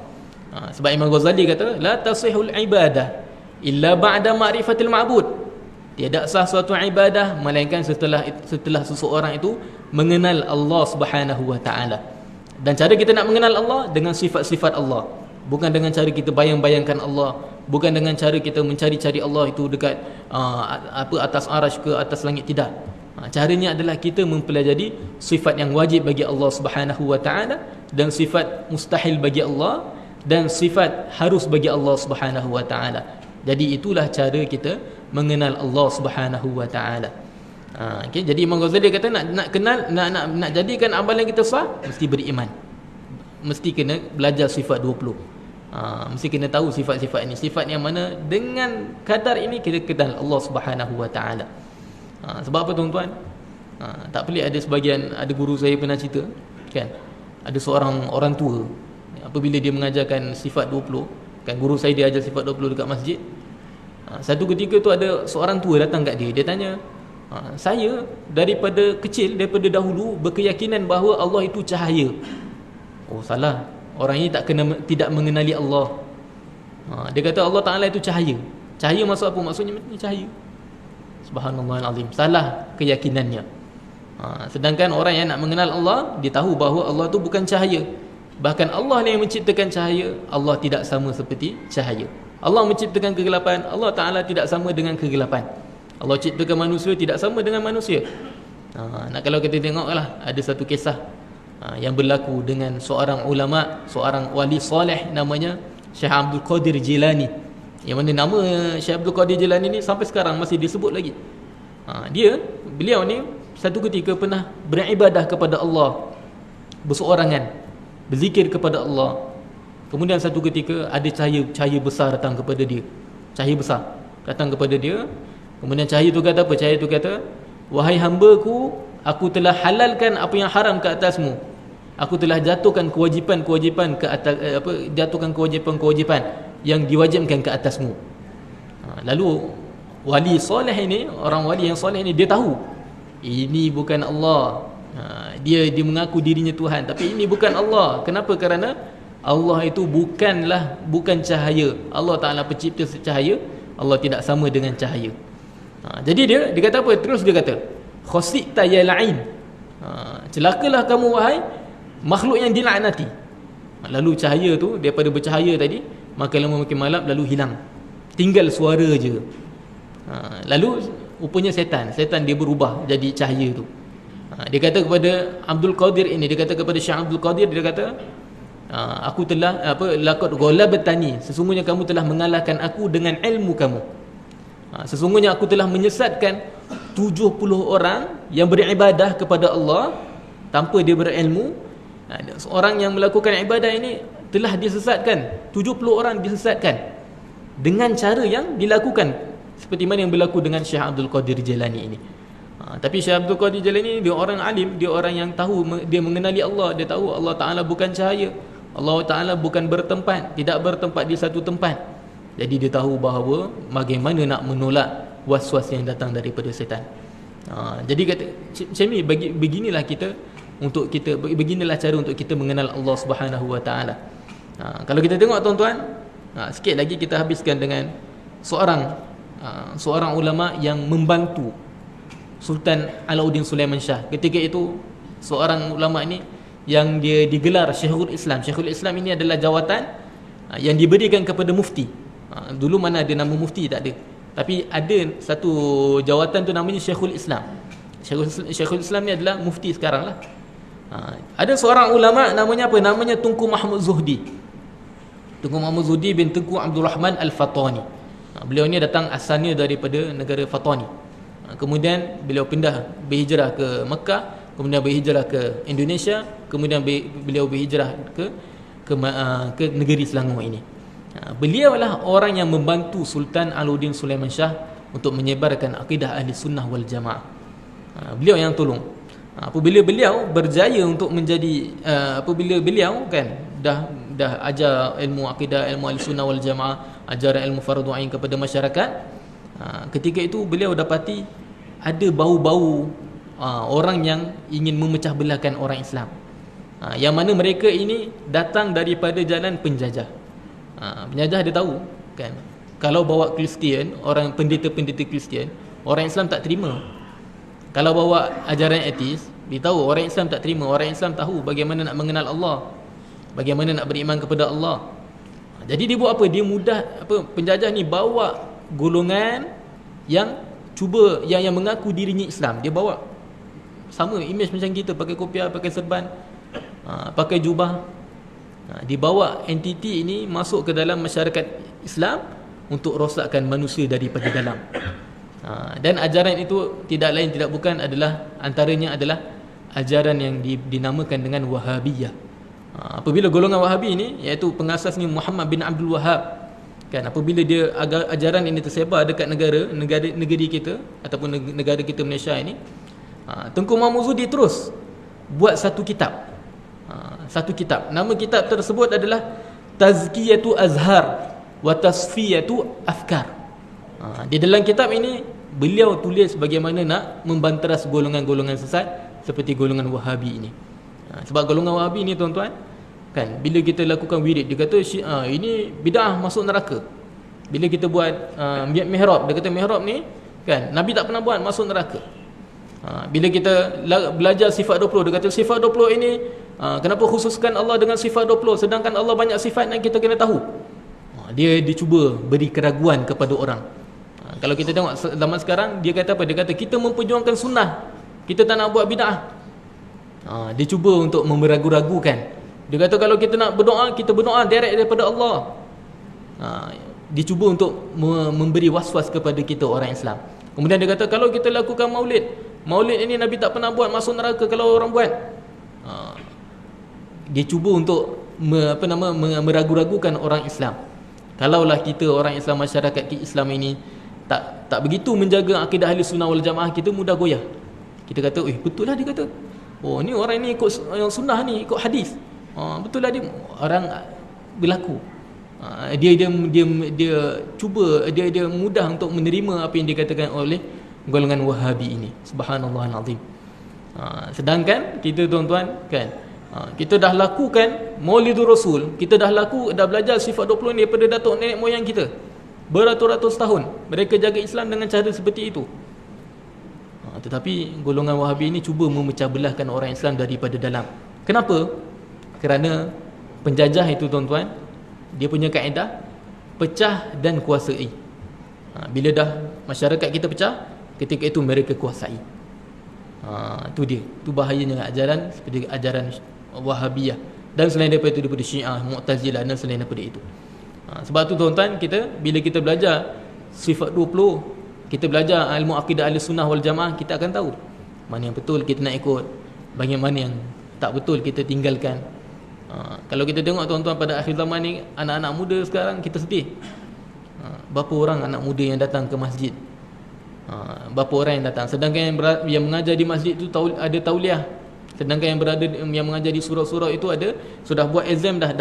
Sebab Imam Ghazali kata, la tasihul ibadah illa ba'da ma'rifatil ma'bud. Tiada sah suatu ibadah melainkan setelah seseorang itu mengenal Allah Subhanahu Wa Taala. Dan cara kita nak mengenal Allah dengan sifat-sifat Allah, bukan dengan cara kita bayang-bayangkan Allah, bukan dengan cara kita mencari-cari Allah itu dekat atas arasy ke atas langit, tidak. Caranya adalah kita mempelajari sifat yang wajib bagi Allah Subhanahu Wa Taala, dan sifat mustahil bagi Allah, dan sifat harus bagi Allah Subhanahu Wa Taala. Jadi itulah cara kita mengenal Allah Subhanahu Wa Taala. Okay, jadi Imam Ghazali kata nak kenal, nak jadikan amalan kita sah, mesti beriman, mesti kena belajar sifat 20. Mesti kena tahu sifat-sifat ini, sifat yang mana dengan kadar ini kita kenal Allah Subhanahu Wa Taala. Sebab apa, tuan-tuan? Tak pelik ada guru saya pernah cerita, kan, ada seorang orang tua, apabila dia mengajarkan sifat 20, kan, guru saya dia ajar sifat 20 dekat masjid. Satu ketika tu ada seorang tua datang kat dia. Dia tanya, saya daripada kecil, daripada dahulu berkeyakinan bahawa Allah itu cahaya. Oh, salah. Orang ini tidak mengenali Allah. Dia kata Allah Ta'ala itu cahaya. Cahaya maksud apa? Maksudnya cahaya. Subhanallahal azim. Salah keyakinannya. Sedangkan orang yang nak mengenal Allah, dia tahu bahawa Allah itu bukan cahaya. Bahkan Allah yang menciptakan cahaya, Allah tidak sama seperti cahaya. Allah menciptakan kegelapan, Allah Ta'ala tidak sama dengan kegelapan. Allah ciptakan manusia tidak sama dengan manusia. Kalau kita tengoklah, ada satu kisah yang berlaku dengan seorang ulama, seorang wali soleh, namanya Syekh Abdul Qadir Jilani. Yang mana nama Syekh Abdul Qadir Jilani ni sampai sekarang masih disebut lagi. Beliau ni satu ketika pernah beribadah kepada Allah berseorangan, berzikir kepada Allah. Kemudian satu ketika ada cahaya besar datang kepada dia. Cahaya besar datang kepada dia. Kemudian cahaya itu kata apa? Cahaya itu kata, wahai hamba-Ku, aku telah halalkan apa yang haram ke atasmu. Aku telah jatuhkan kewajipan-kewajipan ke atas, jatuhkan kewajipan-kewajipan yang diwajibkan ke atasmu. Lalu wali soleh ini, orang wali yang soleh ini, dia tahu ini bukan Allah. Dia mengaku dirinya Tuhan, tapi ini bukan Allah. Kenapa? Kerana Allah itu bukan cahaya. Allah Ta'ala pencipta cahaya, Allah tidak sama dengan cahaya. Jadi dia kata apa? Terus dia kata, khasita ya la'in, celakalah kamu wahai makhluk yang dilaknati. Lalu cahaya tu daripada bercahaya tadi, makin lama makin malam, lalu hilang, tinggal suara je. Lalu rupanya setan dia berubah jadi cahaya tu. Dia kata kepada Abdul Qadir ini, dia kata kepada Syekh Abdul Qadir, dia kata, aku telah laqad ghalabatani, sesungguhnya kamu telah mengalahkan aku dengan ilmu kamu. Sesungguhnya aku telah menyesatkan 70 orang yang beribadah kepada Allah tanpa dia berilmu. Seorang yang melakukan ibadah ini telah disesatkan, 70 orang disesatkan dengan cara yang dilakukan seperti mana yang berlaku dengan Syekh Abdul Qadir Jailani ini. Tapi Syekh Abdul Qadir Jailani dia orang alim, dia orang yang tahu, dia mengenali Allah, dia tahu Allah Ta'ala bukan cahaya, Allah Ta'ala bukan tidak bertempat di satu tempat. Jadi dia tahu bahawa bagaimana nak menolak was-was yang datang daripada setan. Jadi kata macam ni, beginilah beginilah cara untuk kita mengenal Allah Subhanahu Wa Ta'ala. Kalau kita tengok tuan-tuan, sikit lagi kita habiskan dengan seorang ulama yang membantu Sultan Alauddin Sulaiman Shah. Ketika itu seorang ulama ini yang dia digelar Syekhul Islam. Syekhul Islam ini adalah jawatan yang diberikan kepada mufti. Dulu mana ada nama mufti, tak ada. Tapi ada satu jawatan tu namanya Syekhul Islam. Syekhul Islam ni adalah mufti sekarang lah. Ada seorang ulama namanya apa? Namanya Tunku Mahmud Zuhdi. Tunku Mahmud Zuhdi bin Tunku Abdul Rahman Al-Fatani. Beliau ni datang asalnya daripada negara Fatani. Kemudian beliau berhijrah ke Mekah, kemudian berhijrah ke Indonesia, kemudian beliau berhijrah ke negeri Selangor ini. Beliau lah orang yang membantu Sultan Alauddin Sulaiman Shah untuk menyebarkan akidah ahli sunnah wal jamaah. Beliau yang tolong. Apabila beliau berjaya untuk menjadi apabila beliau kan dah ajar ilmu akidah, ilmu ahli sunnah wal jamaah, ajaran ilmu fardu ain kepada masyarakat, ketika itu beliau dapati ada bau-bau orang yang ingin memecah belahkan orang Islam, yang mana mereka ini datang daripada jalan penjajah. Penjajah dia tahu kan, kalau bawa Kristian, orang pendeta-pendeta Kristian, orang Islam tak terima. Kalau bawa ajaran etis, dia tahu orang Islam tak terima. Orang Islam tahu bagaimana nak mengenal Allah, bagaimana nak beriman kepada Allah. Jadi dia buat apa? Dia penjajah ni bawa golongan yang yang mengaku dirinya Islam. Dia bawa sama image macam kita, pakai kopiah, pakai serban, pakai jubah. Dibawa entiti ini masuk ke dalam masyarakat Islam untuk rosakkan manusia daripada dalam. Dan ajaran itu tidak lain tidak bukan antaranya adalah ajaran yang dinamakan dengan Wahabiyah. Apabila golongan Wahabi ini, iaitu pengasasnya Muhammad bin Abdul Wahab kan, apabila dia ajaran ini tersebar dekat negeri kita ataupun negara kita Malaysia ini, Tunku Mahmud Zuhdi terus buat satu kitab. Nama kitab tersebut adalah Tazkiyatu Azhar wa Tasfiyatu Afkar. Di dalam kitab ini beliau tulis bagaimana nak membanteras golongan-golongan sesat seperti golongan Wahabi ini. Sebab golongan Wahabi ini tuan-tuan kan, bila kita lakukan wirid, dia kata ini bid'ah, masuk neraka. Bila kita buat mihrab, dia kata mihrab ni kan Nabi tak pernah buat, masuk neraka. Bila kita belajar sifat 20, dia kata sifat 20 ini kenapa khususkan Allah dengan sifat 20 sedangkan Allah banyak sifat yang kita kena tahu. Dia dicuba beri keraguan kepada orang. Kalau kita tengok zaman sekarang, dia kata apa? Dia kata kita memperjuangkan sunnah, kita tak nak buat bid'ah. Dia cuba untuk meragu-ragukan. Dia kata kalau kita nak berdoa, kita berdoa direct daripada Allah. Dia cuba untuk memberi was-was kepada kita orang Islam. Kemudian dia kata kalau kita lakukan maulid ini Nabi tak pernah buat, masuk neraka kalau orang buat. Dia cuba untuk meragu-ragukan orang Islam. Kalaulah kita orang Islam, masyarakat Islam ini tak begitu menjaga akidah ahli sunnah wal jamaah, kita mudah goyah. Kita kata, betul lah dia kata. Oh, ni orang ni ikut sunnah ni, ikut hadis. Betul lah dia orang berlaku. Dia cuba, dia mudah untuk menerima apa yang dikatakan oleh golongan Wahabi ini. Subhanallahal azim. Sedangkan kita tuan-tuan kan, kita dah lakukan Maulidur Rasul, kita dah belajar sifat 20 ni daripada datuk nenek moyang kita beratus-ratus tahun. Mereka jaga Islam dengan cara seperti itu. Tetapi golongan Wahabi ini cuba memecah belahkan orang Islam daripada dalam. Kenapa? Kerana penjajah itu tuan-tuan, dia punya kaedah pecah dan kuasai. Bila dah masyarakat kita pecah, ketika itu mereka kuasai. Itu dia. Itu bahayanya ajaran seperti ajaran Wahabiyah, dan selain daripada itu daripada Syiah, Mu'tazilah dan selain daripada itu. Sebab tu tuan-tuan, bila kita belajar sifat 20, kita belajar ilmu akidah ahli sunnah wal jamaah, kita akan tahu mana yang betul kita nak ikut, bagaimana yang tak betul kita tinggalkan. Kalau kita tengok tuan-tuan pada akhir zaman ni, anak-anak muda sekarang, kita sedih. Berapa orang anak muda yang datang ke masjid, berapa orang yang datang, sedangkan yang mengajar di masjid tu ada tauliah, sedangkan yang mengajar di surau-surau itu sudah buat exam dah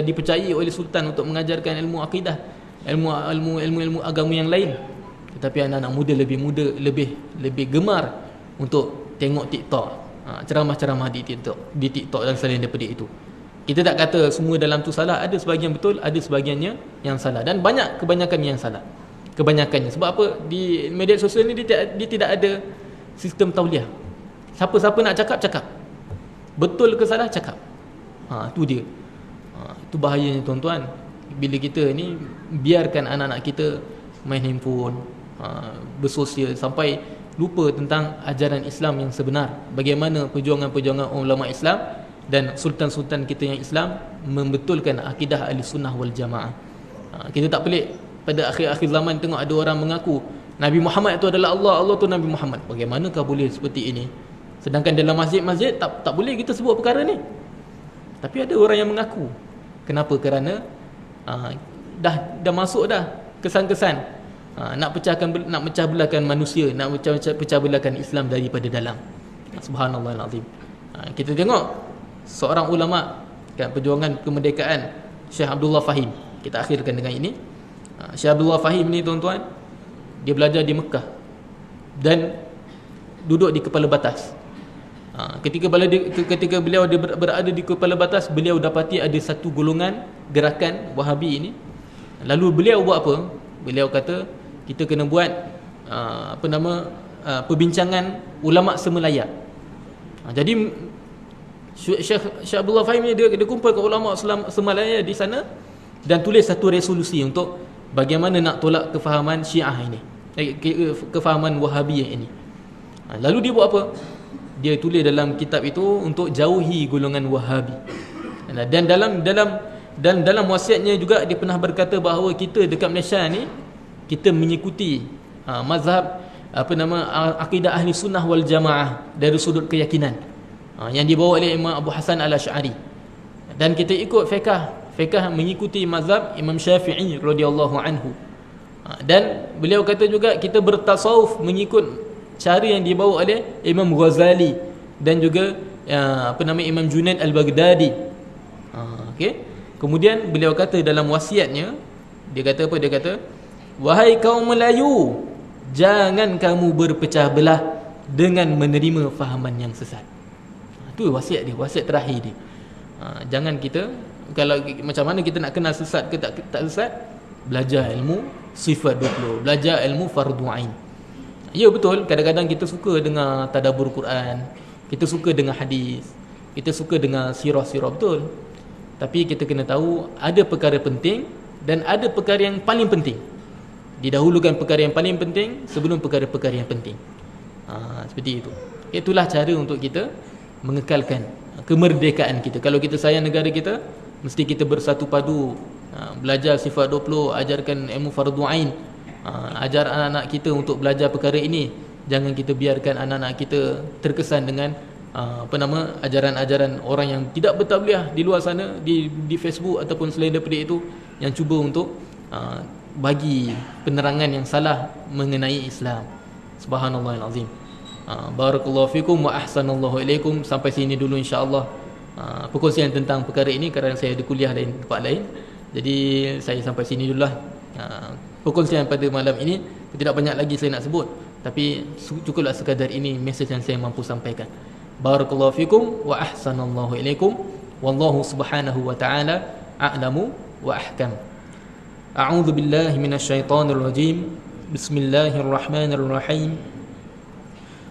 dipercayai oleh sultan untuk mengajarkan ilmu akidah, ilmu agama yang lain. Tetapi anak-anak muda lebih gemar untuk tengok TikTok, ceramah-ceramah di TikTok dan selain daripada itu. Kita tak kata semua dalam tu salah, ada sebahagian betul, ada sebahagiannya yang salah, dan kebanyakan yang salah. Kebanyakannya sebab apa? Di media sosial ni dia tidak ada sistem tauliah. Siapa-siapa nak cakap, betul ke salah cakap. Tu dia. Itu bahayanya tuan-tuan, bila kita ni biarkan anak-anak kita main handphone, bersosial, sampai lupa tentang ajaran Islam yang sebenar. Bagaimana perjuangan-perjuangan ulama Islam dan sultan-sultan kita yang Islam membetulkan akidah ahli sunnah wal jamaah. Kita tak pelik pada akhir-akhir zaman tengok ada orang mengaku Nabi Muhammad itu adalah Allah, Allah tu Nabi Muhammad. Bagaimanakah boleh seperti ini? Sedangkan dalam masjid-masjid tak boleh kita sebut perkara ni. Tapi ada orang yang mengaku. Kenapa? Kerana dah masuk dah kesan-kesan nak pecah belahkan manusia, nak pecah belahkan Islam daripada dalam. Subhanallahal azim. Kita tengok seorang ulama kan, perjuangan kemerdekaan, Syekh Abdullah Fahim. Kita akhirkan dengan ini. Syekh Abdullah Fahim ni tuan-tuan, dia belajar di Mekah dan duduk di kepala batas. Ketika beliau berada di kepala batas, beliau dapati ada satu golongan gerakan Wahabi ini. Lalu beliau buat apa? Beliau kata kita kena buat perbincangan ulama semelayat. Jadi Syekh Abdullah Fahim ni dia kumpulkan ulama semelayat di sana dan tulis satu resolusi untuk bagaimana nak tolak kefahaman Syiah ini, kefahaman Wahabiyah ini. Lalu dia buat apa? Dia tulis dalam kitab itu untuk jauhi golongan Wahabi. Dan dalam wasiatnya juga dia pernah berkata bahawa kita dekat Malaysia ni kita mengikuti mazhab akidah ahli sunnah wal jamaah dari sudut keyakinan yang dibawa oleh Imam Abu Hasan Al-Asy'ari, dan kita ikut fiqh mengikuti mazhab Imam Syafi'i radhiyallahu anhu. Dan beliau kata juga kita bertasawuf mengikut cara yang dibawa oleh Imam Ghazali dan juga Imam Junaid Al-Baghdadi. Okey. Kemudian beliau kata dalam wasiatnya, dia kata apa? Dia kata, wahai kaum Melayu, jangan kamu berpecah belah dengan menerima fahaman yang sesat. Itu wasiat dia, wasiat terakhir dia. Jangan kita, kalau macam mana kita nak kenal sesat ke tak sesat, belajar ilmu sifat 20, belajar ilmu fardu ain. Ya betul, kadang-kadang kita suka dengar tadabbur Quran, kita suka dengar hadis, kita suka dengar sirah-sirah, betul. Tapi kita kena tahu ada perkara penting dan ada perkara yang paling penting. Didahulukan perkara yang paling penting sebelum perkara-perkara yang penting. Seperti itu. Itulah cara untuk kita mengekalkan kemerdekaan kita. Kalau kita sayang negara kita, mesti kita bersatu padu, belajar sifat 20, ajarkan ilmu fardu ain, ajar anak-anak kita untuk belajar perkara ini. Jangan kita biarkan anak-anak kita terkesan dengan ajaran-ajaran orang yang tidak bertabliah di luar sana, di Facebook ataupun selain daripada itu, yang cuba untuk bagi penerangan yang salah mengenai Islam. Subhanallahal azim. Barakallahu fikum wa ahsanallahu ilaikum. Sampai sini dulu insya-Allah perkongsian tentang perkara ini, kerana saya ada kuliah lain tempat lain. Jadi saya sampai sini dululah perkongsian pada malam ini. Tidak banyak lagi saya nak sebut, tapi cukuplah sekadar ini mesej yang saya mampu sampaikan. Barakallahu fikum wa ahsanallahu ilaikum. Wallahu subhanahu wa ta'ala a'lamu wa ahkam. A'udzu billahi minasyaitonir rajim. Bismillahirrahmanirrahim.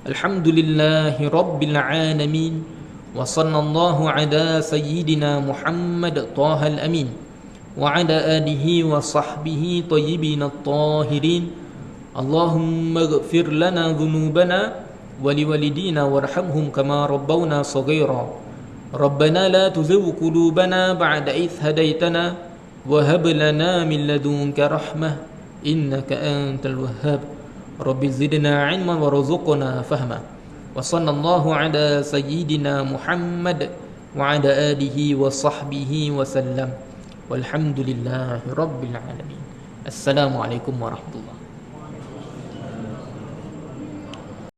Alhamdulillahi rabbil alamin. Wa sallallahu ala sayyidina Muhammad Thahal Amin wa ala alihi wa sahbihi tayyibin at-tahirin. Allahumma ighfir lana dhunubana wa liwalidina warhamhum kama rabbawna saghira. Rabbana la tuzigh qulubana ba'da idh hadaytana wa hab lana min ladunka rahmah innaka antal wahhab. Rabbi zidna 'ilman warzuqna fahma. Wa sallallahu ala sayyidina Muhammad wa ala alihi wa sahbihi wa sallam. Walhamdulillahi rabbil alamin. Assalamualaikum warahmatullahi